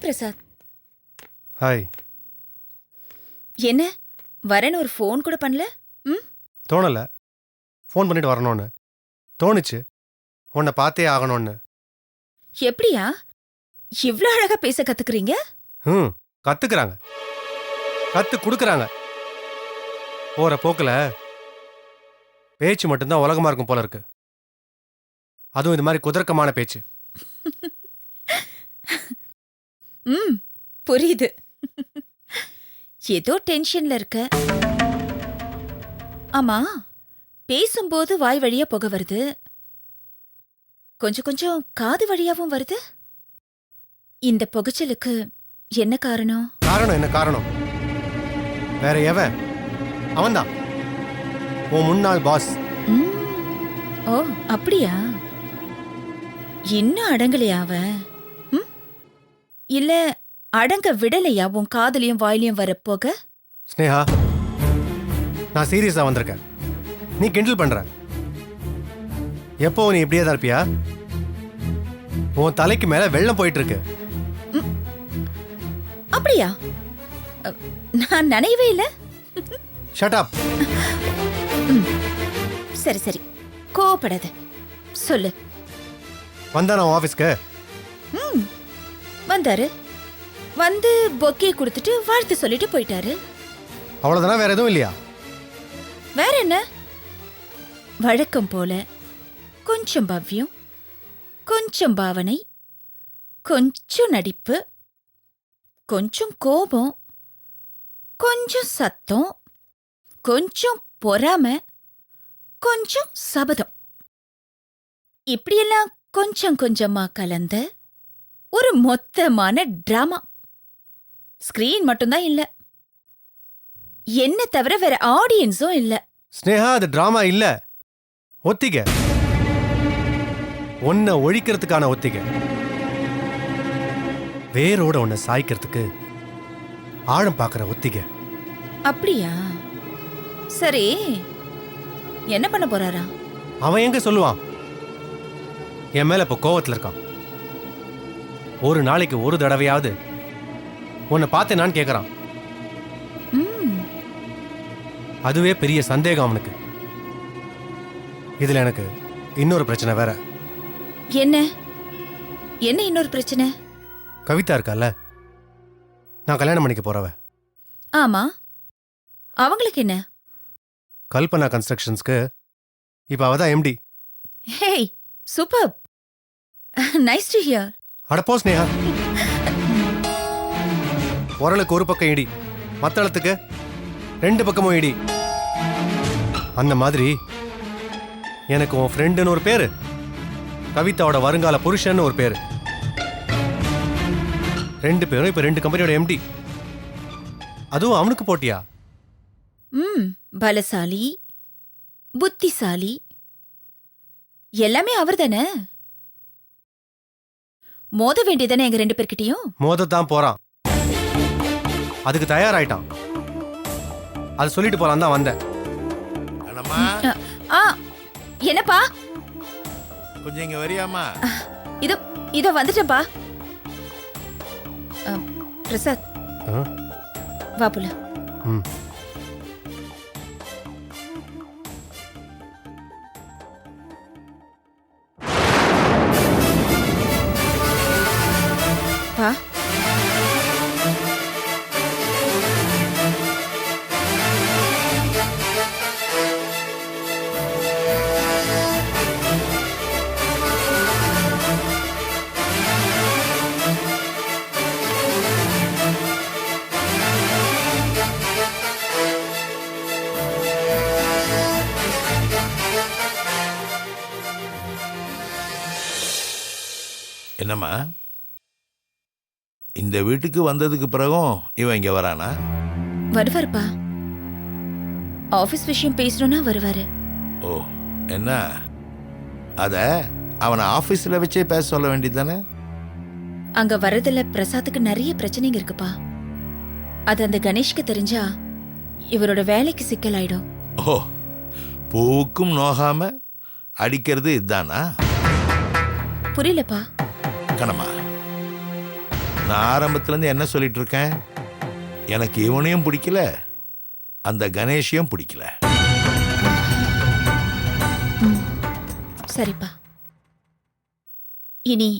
Prasad. Hi. என்ன வரேன்னு ஒரு ஃபோன் கூட பண்ணல? ம் தோணல. ஃபோன் பண்ணிட்டு வரணும்னு தோணுச்சு. உன்னை பார்த்தே ஆகணும்னு. எப்படியா இவ்ளோ அழகா பேச கத்துக்கிறீங்க? கத்துக்கிறாங்க, கத்து கொடுக்குறாங்க. போற போக்குல பேச்சு மட்டும்தான் உலகமா இருக்கும் போல இருக்கு. அதுவும் இது மாதிரி குதர்க்கமான பேச்சு. புரியுது. ஏதோ டென்ஷன்ல இருக்க. ஆமா, பேசும்போது வாய் வழியா புகை வருது, கொஞ்சம் கொஞ்சம் காது வழியாவும் வருது. இந்த புகைச்சலுக்கு என்ன காரணம்? காரணம் என்ன காரணம்? வேற எவன்? அவன்தான், உன் முன்னாள் பாஸ். ஓ அப்படியா? இன்னும் அடங்கலையா அவன்? இல்ல அடங்க விடலையா உன் காதலையும் வாயிலையும் வரப்போக? ஸ்னேகா, நான் சீரியஸா வந்திருக்கேன். நீ கிண்டல் பண்ற. எப்போ நீ இப்படியே தான் இருப்பியா? உன் தலைக்கு மேல வெள்ளம் போயிட்டு இருக்கு. அப்படியா? நான் நினைவே இல்ல. Shut up. சரி சரி, கோவப்படாத, சொல்லு. வந்தா நான் ஆபீஸ்க்கு வந்தாரு, வந்து பொக்கே கொடுத்துட்டு வாழ்த்து சொல்லிட்டு போயிட்டாரு. அவ்வளவுதானா? வேற எதுவும் இல்லையா? வேற என்ன? வழக்கம் போல கொஞ்சம் பவ்யம், கொஞ்சம் பாவனை, கொஞ்சம் நடிப்பு, கொஞ்சம் கோபம், கொஞ்சம் சத்தம், கொஞ்சம் பொறாமை, கொஞ்சம் சபதம். இப்படியெல்லாம் கொஞ்சம் கொஞ்சமா கலந்த ஒரு மொத்தமான டிராமா. ஸ்கிரீன் மட்டும்தான் இல்ல, என்ன தவிர வேற ஆடியன்ஸும் இல்ல. ஸ்னேகா, அது டிராமா இல்ல, ஒத்திகை. உன்னை ஒழிக்கிறதுக்கான ஒத்திகை. வேரோட உன்னை சாய்க்கிறதுக்கு ஆழம் பார்க்கிற ஒத்திகை. அப்படியா? சரி, என்ன பண்ண போறாரா? அவன் எங்க சொல்லுவான்? என் மேல இப்ப கோவத்துல இருக்கான். ஒரு நாளைக்கு ஒரு தடவையாவது உன்னை பார்த்தேனான்னு கேக்குறான். அதுவே பெரிய சந்தேகம் அவனுக்கு. இதுல எனக்கு இன்னொரு பிரச்சனை வேற. என்ன? என்ன இன்னொரு பிரச்சனை? கவிதா இருக்கால, நான் கல்யாணம் பண்ணிக்க போறவ. ஆமா, அவங்களுக்கு என்ன? கல்பனா கன்ஸ்ட்ரக்ஷன்ஸ்க்கு இப்ப அவதான் MD. Hey, super, nice to hear. அடப்போ ஸ்னேகா, உரலுக்கு ஒரு பக்கம் இடி, மத்தளத்துக்கு ரெண்டு பக்கமும் இடி. அந்த மாதிரி எனக்கு உன் ஃப்ரெண்டுன்னு ஒரு பேரு, கவிதாவோட வருங்கால புருஷன்னு ஒரு பேரு. ரெண்டு பேரும் இப்ப ரெண்டு கம்பெனியோட எம்டி. அதுவும் அவனுக்கு போட்டியா? பலசாலி, புத்திசாலி, எல்லாமே அவர் தானே. மோத வேண்டியதானே எங்க ரெண்டு பேர்கிட்டயும்? மோதத்தான் போறான், அதுக்கு தயாராயிட்டான். அது சொல்லிட்டு போலாம் தான் வந்தேன். என்னப்பா? கொஞ்சம் இங்க வரியாமா? இதோ வந்துட்டேன்ப்பா. பிரசாத், வா புல. வா. என்னம்மா, இந்த வீட்டுக்கு வந்ததுக்கு பிறகும் இவன் இங்க வரானா? வருவாருப்பா, ஆபீஸ் விஷயம் பேசணும்னா வருவாரு. ஓ, என்ன அத அவனை ஆபீஸ்ல வச்சே பேச சொல்ல வேண்டியதானே? அங்க வரதுல பிரசாத்துக்கு நிறைய பிரச்சனைங்க இருக்குப்பா. அது அந்த கணேஷ்க்கு தெரிஞ்சா இவரோட வேலைக்கு சிக்கலாயிடும். ஓ, பூக்கும் நோகாம அடிக்கிறது இதுதானா? புரியலப்பா. கணமா, நான் ஆரம்பத்துலேருந்து என்ன சொல்லிட்டு இருக்கேன், எனக்கு இவனையும் பிடிக்கல, அந்த கணேஷையும் பிடிக்கல. சரிப்பா, இனி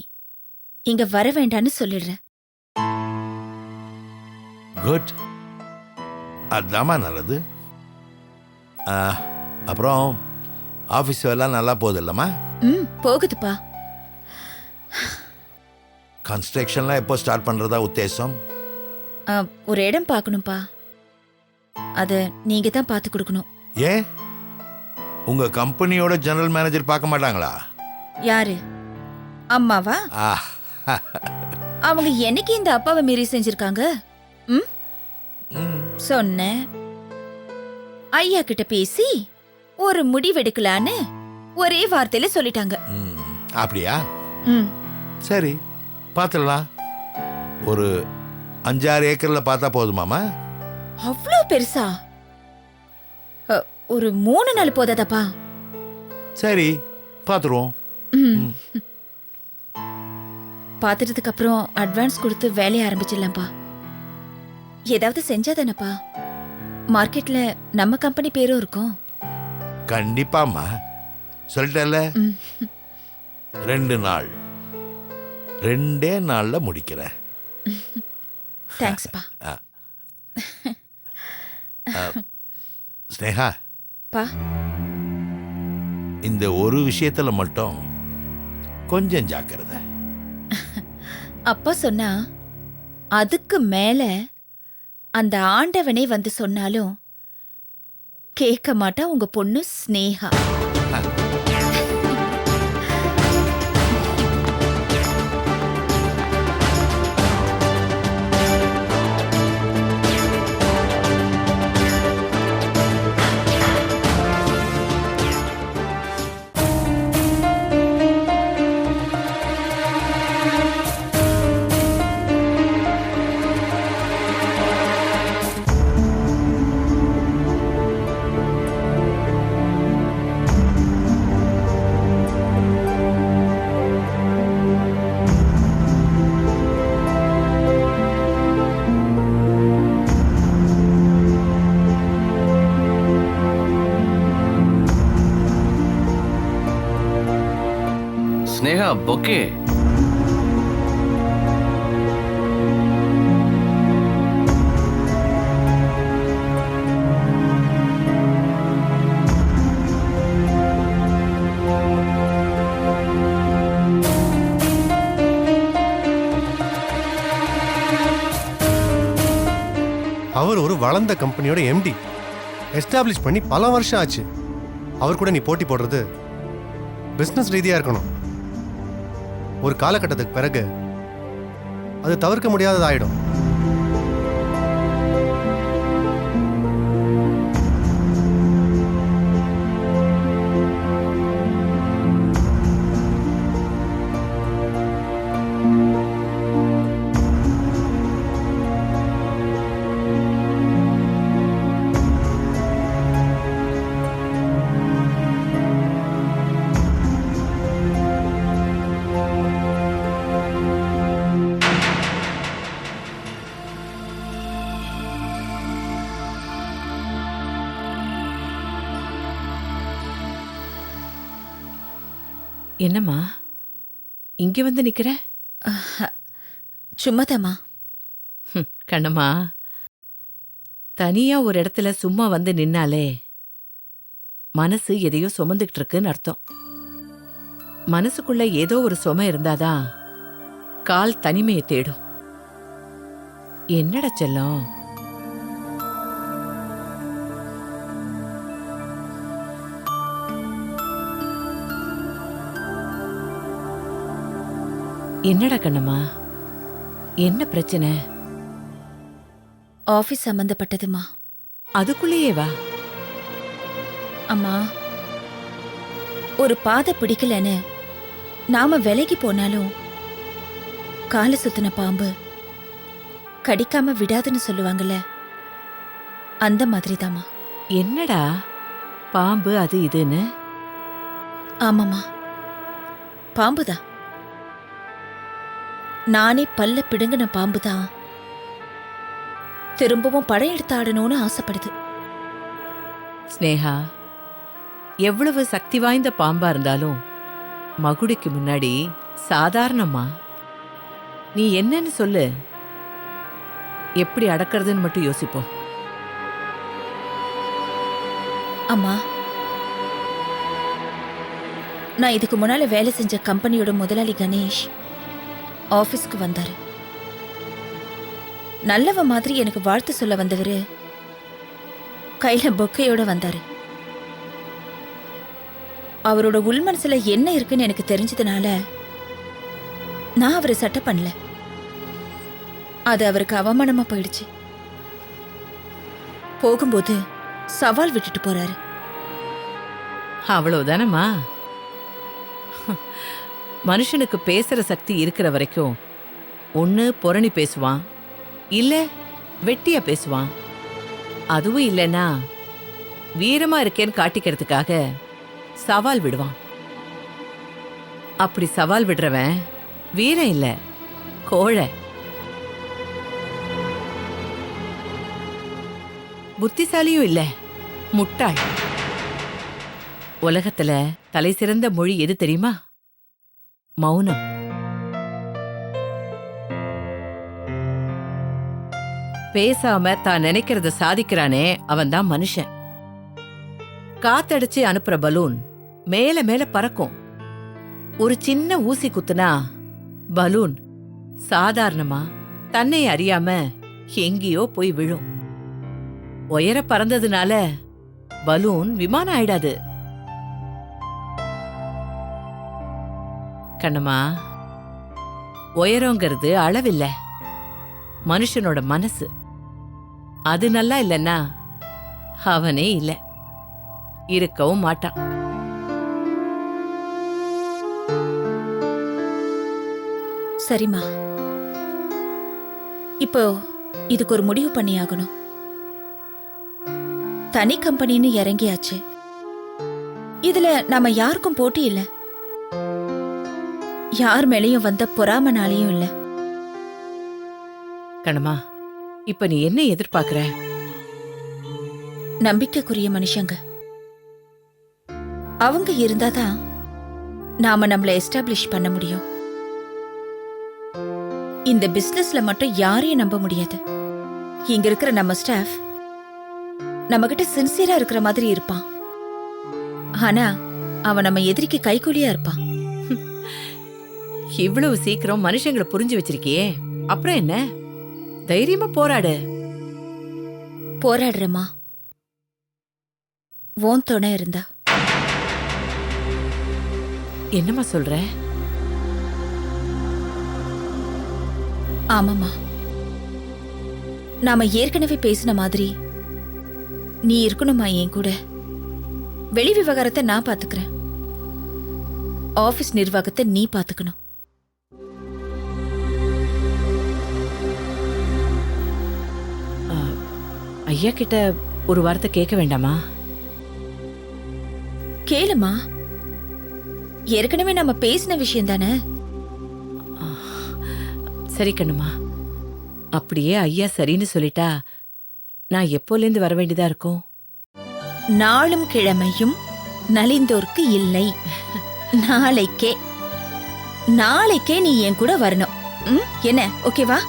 இங்க வர வேண்டான்னு சொல்லிடுறேன். குட், அதுதாம்மா நல்லது. அப்புறம் ஆஃபீஸ் எல்லாம் நல்லா போகுது இல்லைம்மா? போகுதுப்பா. கன்ஸ்ட்ரக்ஷன்லாம் எப்போ ஸ்டார்ட் பண்ணுறதா உத்தேசம்? ஒரு இடம் பார்க்கணும்ப்பா, அதை நீங்க தான் பார்த்து கொடுக்கணும். ஏன் உங்க கம்பெனியோட ஜெனரல் மேனேஜர் பார்க்க மாட்டாங்களா? யாரு? அம்மாவா? அவங்க என்னைக்கு இந்த அப்பாவை மீறி செஞ்சிருக்காங்க? சொன்னேன், ஐயா கிட்ட பேசி ஒரு முடிவெடுக்கலான்னு ஒரே வார்த்தையில சொல்லிட்டாங்க. அப்படியா? சரி, பார்த்துடலாம். ஒரு 5-6 ஏக்கர்ல பார்த்தா போதுமாமா? அவ்வளோ பெருசா? ஒரு 3 நாள் போதாதாப்பா? சரி, பார்த்துருவோம். பாத்துட்டதுக்கு அப்புறம் அட்வான்ஸ் கொடுத்து வேலையை ஆரம்பிச்சிடலாம்ப்பா. ஏதாவது செஞ்சாதானப்பா மார்க்கெட்ல நம்ம கம்பெனி பேரும் இருக்கும். கண்டிப்பாம்மா, சொல்லிட்டல. 2 நாள், 2 நாள்ல முடிக்கிறேன். தேங்க்ஸ்ப்பா. ஸ்னேகா, பா, இந்த ஒரு விஷயத்துல மட்டும் கொஞ்சம் ஜாக்கிரதை. அப்பா சொன்னா அதுக்கு மேல அந்த ஆண்டவனே வந்து சொன்னாலும் கேட்க மாட்டா உங்க பொண்ணு ஸ்னேகா. ஸ்னேகா, பொக்கே. அவர் ஒரு வளர்ந்த கம்பெனியோட எம்டி, எஸ்டாப்ளிஷ் பண்ணி பல வருஷம் ஆச்சு. அவர் கூட நீ போட்டி போடுறது பிசினஸ் ரீதியா இருக்கணும். ஒரு காலகட்டத்துக்கு பிறகு அது தவிர்க்க முடியாததாயிடும். என்னம்மா இங்க வந்து நிக்கிற? சும்மாதாம்மா. கண்ணம்மா, தனியா ஒரு இடத்துல சும்மா வந்து நின்னாலே மனசு எதையோ சுமந்துகிட்டு இருக்குன்னு அர்த்தம். மனசுக்குள்ள ஏதோ ஒரு சுமை இருந்தாதான் கால் தனிமையை தேடும். என்னடா செல்லம்? என்னடா கண்ணம்மா, என்ன பிரச்சனை? ஆபீஸ் சம்பந்தப்பட்டதுமா. அதுக்குள்ளேயே வா. அம்மா, ஒரு பாதை பிடிக்கலன்னு நாம விலகி போனாலும் காலை சுத்தின பாம்பு கடிக்காம விடாதுன்னு சொல்லுவாங்கல்ல, அந்த மாதிரிதாம்மா. என்னடா பாம்பு அது இதுன்னு? ஆமாம்மா, பாம்புதான். நானே பல்ல பிடுங்கின பாம்பு தான் திரும்பவும் படையெடுத்து ஆடணும்னு ஆசைப்படுது. ஸ்னேகா, எவ்வளவு சக்தி வாய்ந்த பாம்பா இருந்தாலும் மகுடிக்கு முன்னாடி சாதாரணமா. நீ என்னன்னு சொல்லு, எப்படி அடக்கிறதுன்னு மட்டும் யோசிப்போம். அம்மா, நான் இதுக்கு முன்னால வேலை செஞ்ச கம்பெனியோட முதலாளி கணேஷ் ஆபீஸ்க்கு வந்தாரு. நல்லவ மாதிரி எனக்கு வாழ்த்து சொல்ல வந்தவரு கையில பொக்கையோட வந்தாரு. அவரோட உள்மனசுல என்ன இருக்குன்னு எனக்கு தெரிஞ்சதுனால நான் அவரை சட்டை பண்ணல. அது அவருக்கு அவமானமா போயிடுச்சு. போகும்போது சவால் விட்டுட்டு போறாரு. அவ்வளவுதானம்மா. மனுஷனுக்கு பேசுற சக்தி இருக்கிற வரைக்கும் ஒண்ணு புரணி பேசுவான், இல்ல வெட்டியா பேசுவான். அதுவும் இல்லைன்னா வீரமா இருக்கேன்னு காட்டிக்கிறதுக்காக சவால் விடுவான். அப்படி சவால் விடுறவன் வீரன் இல்ல, கோழை. புத்திசாலியும் இல்ல, முட்டாள். உலகத்துல தலை சிறந்த மொழி எது தெரியுமா? மௌனம். பேசாம தான் நினைக்கிறத சாதிக்கிறானே அவன்தான் மனுஷன். காத்தடிச்சு அனுப்புற பலூன் மேல மேல பறக்கும். ஒரு சின்ன ஊசி குத்துனா பலூன் சாதாரணமா தன்னை அறியாம எங்கேயோ போய் விழும். உயர பறந்ததுனால பலூன் விமானம் ஆயிடாது. கண்ணம்மா, உயரங்கிறது அளவில்ல, மனுஷனோட மனசு. அது நல்லா இல்லைன்னா அவனே இல்ல, இருக்கவும் மாட்டான். சரிம்மா, இப்போ இதுக்கு ஒரு முடிவு பண்ணியாகணும். தனி கம்பெனின்னு இறங்கியாச்சு. இதுல நாம யாருக்கும் போட்டி இல்ல, யார் மேலேயும் வந்த பொறாமனாலையும் இல்ல. கண்ணம்மா, இப்ப நீ என்ன எதிர்பார்க்கிற? நம்பிக்கைக்குரிய மனுஷங்க அவங்க இருந்தாதான் நாம நம்மள எஸ்டாப்ளிஷ் பண்ண முடியும். இந்த பிசினஸ்ல மட்டும் யாரையும் நம்ப முடியாது. இங்க இருக்கிற நம்ம ஸ்டாஃப் நம்ம கிட்ட சின்சியரா இருக்கிற மாதிரி இருப்பான், ஆனா அவன் நம்ம எதிரிக்கு கைகூலியா இருப்பான். இவ்வளவு சீக்கிரம் மனுஷங்களை புரிஞ்சு வச்சிருக்கியே, அப்புறம் என்ன? தைரியமா போராடு. போராடுறமா, ஓன் துணை இருந்தா. என்னம்மா சொல்ற? ஆமாமா, நாம ஏற்கனவே பேசின மாதிரி நீ இருக்கணுமா என் கூட. வெளி விவகாரத்தை நான் பாத்துக்கிறேன், ஆபீஸ் நிர்வாகத்தை நீ பாத்துக்கணும். ஐயா கிட்ட ஒரு வார்த்தை கேட்க வேண்டாமா? கேளுமா, ஏற்கனவே நம்ம பேசின விஷயம் தானே. சரி கண்ணுமா, அப்படியே ஐயா சரின்னு சொல்லிட்டா நான் எப்போலேருந்து வர வேண்டியதா இருக்கும்? நாளும் கிழமையும் நலிந்தோர்க்கு இல்லை. நாளைக்கே நாளைக்கே நீ என் கூட வரணும். என்ன ஓகேவா?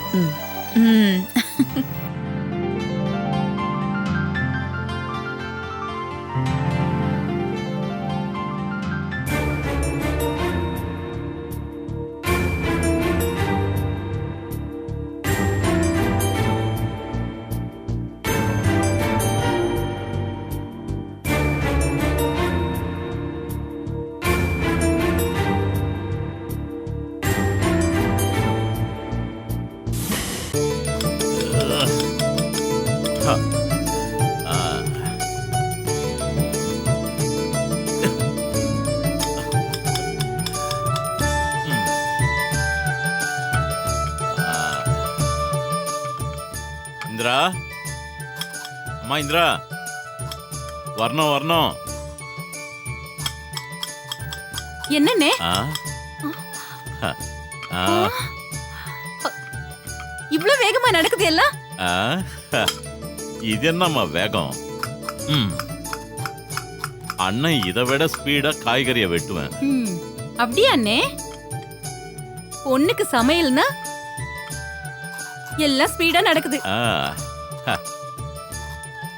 ம். இந்திரா, அம்மா இந்திரா, வரணும் வரணும். என்னண்ணே? ஆ? ஆ. இவ்ளோ வேகமா நடக்குது எல்லாம்? ஆ, இது என்னம்மா வேகம்? அண்ணன் இதை விட ஸ்பீடா காய்கறியை வெட்டுவேன். அப்படியா அண்ணே? பொண்ணுக்கு சமையல்னா எல்லாம் ஸ்பீடா நடக்குது. ஆ,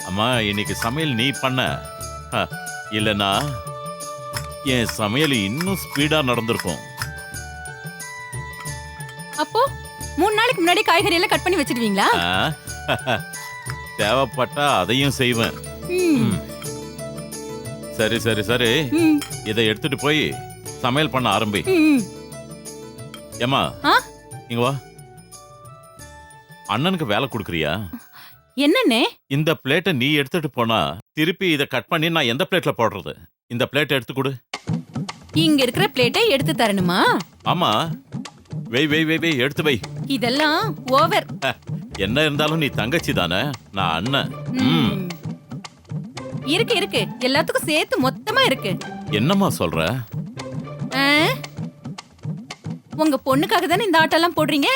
அம்மா இன்னைக்கு சமையல் நீ பண்ண, இல்லனா என் சமையல் இன்னும் ஸ்பீடா நடந்திருக்கும். அப்போ 3 நாளைக்கு முன்னாடி காய்கறி எல்லாம் கட் பண்ணி வச்சிடுவீங்களா? தேவைப்பட்டா அதையும் செய்வேன். சரி சரி சரி, இதை எடுத்துட்டு போய் சமையல் பண்ண ஆரம்பி. ஏமா இங்க வா. அண்ணனுக்கு வேலை கொடுக்குறியா? என்னண்ணே? இந்த பிளேட்டை நீ எடுத்துட்டு போனா திருப்பி இதை கட் பண்ணி நான் எந்த பிளேட்ல போடுறது? இந்த பிளேட்டை எடுத்து கொடு. இங்க இருக்கிற பிளேட்டை எடுத்து தரணுமா? ஆமா, வெய் வெய் வெய் வெய், எடுத்து வை. இதெல்லாம் ஓவர். என்ன இருந்தாலும் நீ தங்கச்சி தானே, நான் அண்ணன். இருக்கு இருக்கு, எல்லாத்துக்கும் சேர்த்து மொத்தமா இருக்கு. என்னம்மா சொல்ற? உங்க பொண்ணுக்காக தானே இந்த ஆட்டெல்லாம் போடுறீங்க?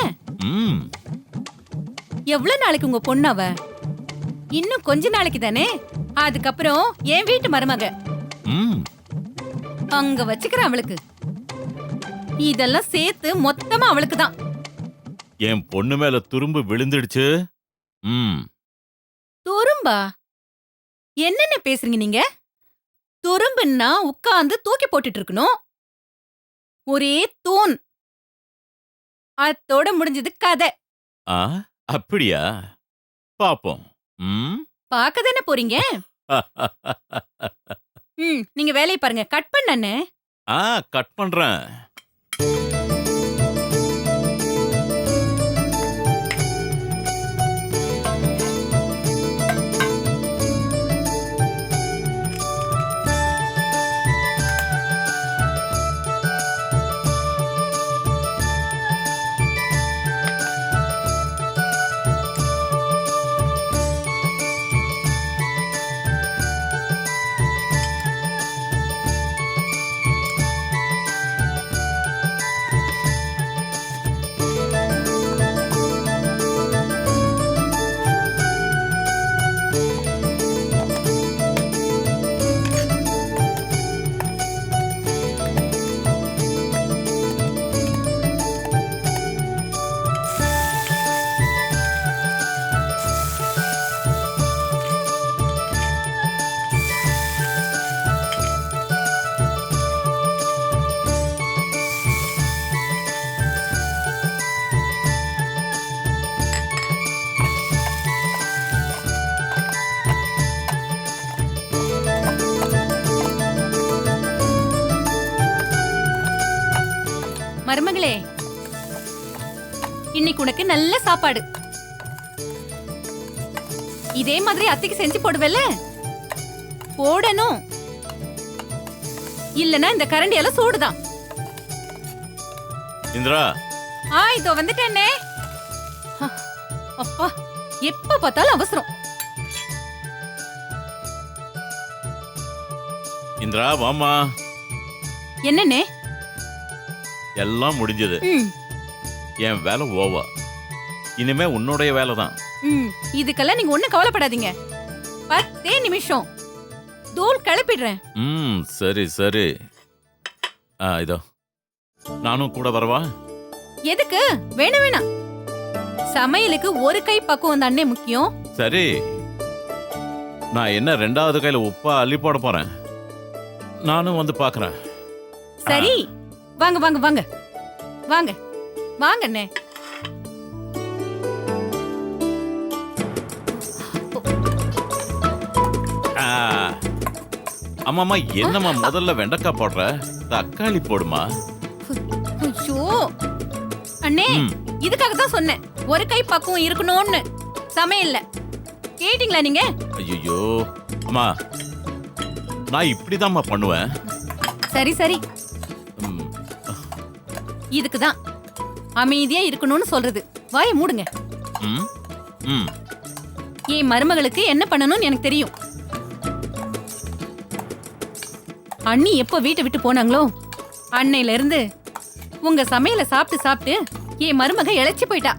எவ்வளவு நாளைக்கு உங்க பொண்ணு அவ? இன்னும் கொஞ்ச நாளைக்கு தானே, அதுக்கப்புறம் என் வீட்டு மருமக. அங்க வச்சுக்கிற அவளுக்கு இதெல்லாம் சேர்த்து மொத்தமா அவளுக்கு தான். என் பொண்ணு மேல துரும்பு விழுந்துடுச்சு. துரும்பா? என்னென்ன பேசுறீங்க நீங்க? துரும்புன்னா உட்கார்ந்து தூக்கி போட்டுட்டு இருக்கணும். ஒரே தூண். அத்தோட முடிஞ்சது கதை. அப்படியா? பாப்போம். பாக்கதானே போறீங்க? நீங்க வேலையை பாருங்க. கட் பண்ணனே. கட் பண்றேன். மருமகளே, இன்னைக்கு உனக்கு நல்ல சாப்பாடு. இதே மாதிரி அத்தைக்கு செஞ்சு போடுவல்ல? போடணும், இல்லனா இந்த கரண்டியால சூடுதான். இந்திரா. இதோ வந்துட்டேனே. அப்பா, எப்ப பார்த்தாலும் அவசரம். இந்திரா வாமா. என்னன்னே? எல்லாம் முடிஞ்சது. என் வேலை ஓவா. இனிமே உன்னுடைய வேலை தான். இதுக்கெல்லாம் நீங்க ஒண்ணும் கவலைப்படாதீங்க. 10 நிமிஷம் தூள் கிளப்பிடுறேன். சரி சரி. இதோ நானும் கூட வரவா? எதுக்கு? வேணாம் வேணாம். சமையலுக்கு ஒரு கை பக்குவம் தானே முக்கியம். சரி, நான் என்ன 2வது கையில உப்பா அள்ளி போட போறேன். நானும் வந்து பாக்குறேன். சரி, வாங்க வாங்க வாங்க வாங்க வாங்க அண்ணே. அம்மாமா, என்னம்மா முதல்ல வெண்டைக்காய் போடுற? தக்காளி போடுமா. ஐயோ அண்ணே, இதுக்காக தான் சொன்னேன் ஒரு கை பக்குவம் இருக்கணும்னு சமையல்ல. கேட்டீங்களா நீங்க? ஐயோ அம்மா, நான் இப்படிதாம்மா பண்ணுவேன். சரி சரி, இதுக்குதான் அமைதியா இருக்கணும்னு சொல்றது. வாயை மூடுங்க. என் மருமகளுக்கு என்ன பண்ணணும்னு எனக்கு தெரியும். அண்ணி எப்ப வீட்டை விட்டு போனாங்களோ அன்னையில இருந்து உங்க சமையல சாப்பிட்டு சாப்பிட்டு என் மருமக இழைச்சி போயிட்டா.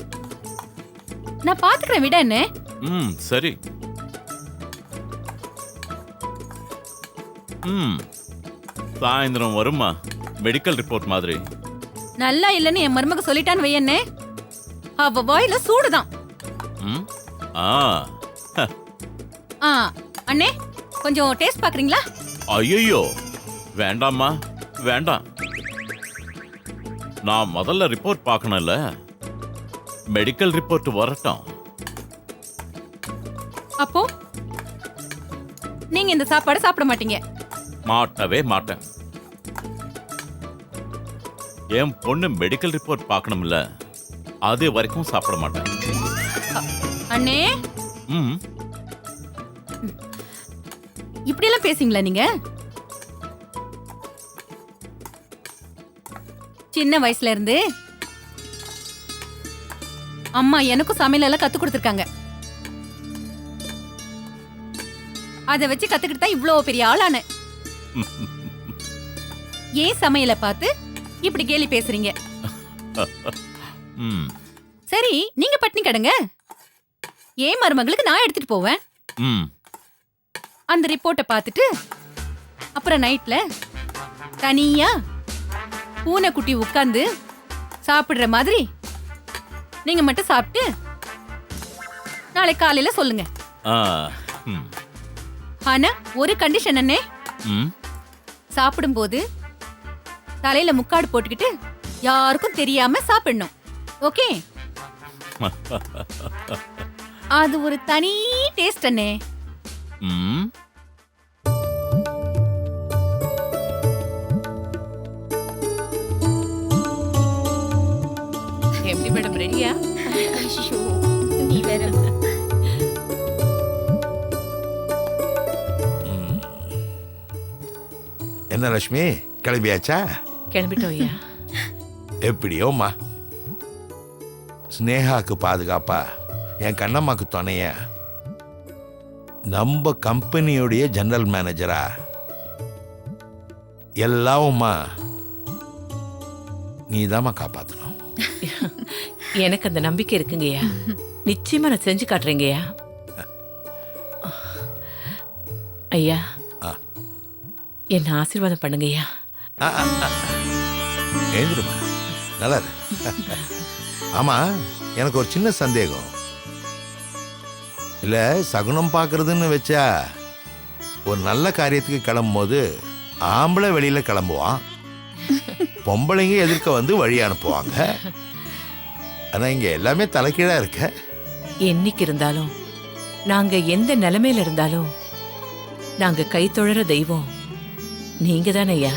நான் பாத்துக்கிறேன் விட அண்ணே. சரி. சாயந்தரம் வருமா மெடிக்கல் ரிப்போர்ட் மாதிரி. நல்லா இல்லைன்னு என் மருமக சொல்லிட்டான்னு வையண்ணே, அவ வாயில சூடுதான். ம் ஆ ஆ அண்ணே, கொஞ்சம் டேஸ்ட் பாக்குறீங்களா? ஐயோ வேண்டாம்மா, வேண்டாம். நான் முதல்ல ரிப்போர்ட் பார்க்கணும்ல. மெடிக்கல் ரிப்போர்ட் வரட்டும். அப்போ நீங்க இந்த சாப்பாடு சாப்பிட மாட்டீங்க? மாட்டவே மாட்டேன். என் பொண்ணு மெடிக்கல் ரிப்போர்ட் பார்க்கணும்ல, அது வரைக்கும் சாப்பிட மாட்டேன். அண்ணே, ம் இப்படி எல்லாம் பேசுங்களா நீங்க? சின்ன வயசுல இருந்து அம்மா எனக்கும் சமையல் எல்லாம் கத்து கொடுத்துருக்காங்க. அதை வச்சு கத்துக்கிட்டு தான் இவ்வளவு பெரிய ஆளான. ஏன் சமையலை பார்த்து இப்படி கேலி பேசுறீங்க? ம் சரி, நீங்க பட்டினி கிடங்க, ஏன் மருமகளுக்கு நான் எடுத்துட்டு போவேன். ம் அந்த ரிப்போர்ட்டை பார்த்துட்டு அப்புறம் நைட்ல தனியா பூனைக்குட்டி உட்கார்ந்து சாப்பிடுற மாதிரி நீங்க மட்டும் சாப்பிட்டு நாளை காலையில சொல்லுங்க. ஆ ம் ஆனா ஒரு கண்டிஷன் அண்ணே, ம் சாப்பிடும்போது தலையில முக்காடு போட்டுக்கிட்டு யாருக்கும் தெரியாம சாப்பிடணும். ஓகே? அது ஒரு தனி டேஸ்ட் அண்ணே. ம் எப்படி மேடம், ரெடியா? நீ வேற. என்ன லட்சுமி, கிளம்பியாச்சா? கிளம்பிட்டோம் ஐயா. எப்படியோம்மா, ஸ்னேகாக்கு பாதுகாப்பா, என் கண்ணம்மாக்கு துணைய, நம்ம கம்பெனியோடைய ஜெனரல் மேனேஜரா எல்லாவும்மா நீதாம்மா காப்பாற்றணும். எனக்கு அந்த நம்பிக்கை இருக்குங்கய்யா. நிச்சயமா நான் செஞ்சு காட்டுறேங்கய்யா. ஐயா, என்ன ஆசீர்வாதம் பண்ணுங்கய்யா. எழுந்துருமா, நல்லா இரு. ஆமா, எனக்கு ஒரு சின்ன சந்தேகம். இல்ல, சகுனம் பார்க்கறதுன்னு வச்சா ஒரு நல்ல காரியத்துக்கு கிளம்பும் போது ஆம்பளை வெளியில கிளம்புவான், பொம்பளைங்க எதிர்க்க வந்து வழி அனுப்புவாங்க. ஆனா இங்க எல்லாமே தலைக்கீழா இருக்க. என்னைக்கு இருந்தாலும், நாங்க எந்த நிலைமையில இருந்தாலும், நாங்க கை தொழற தெய்வம் நீங்க தானே ஐயா.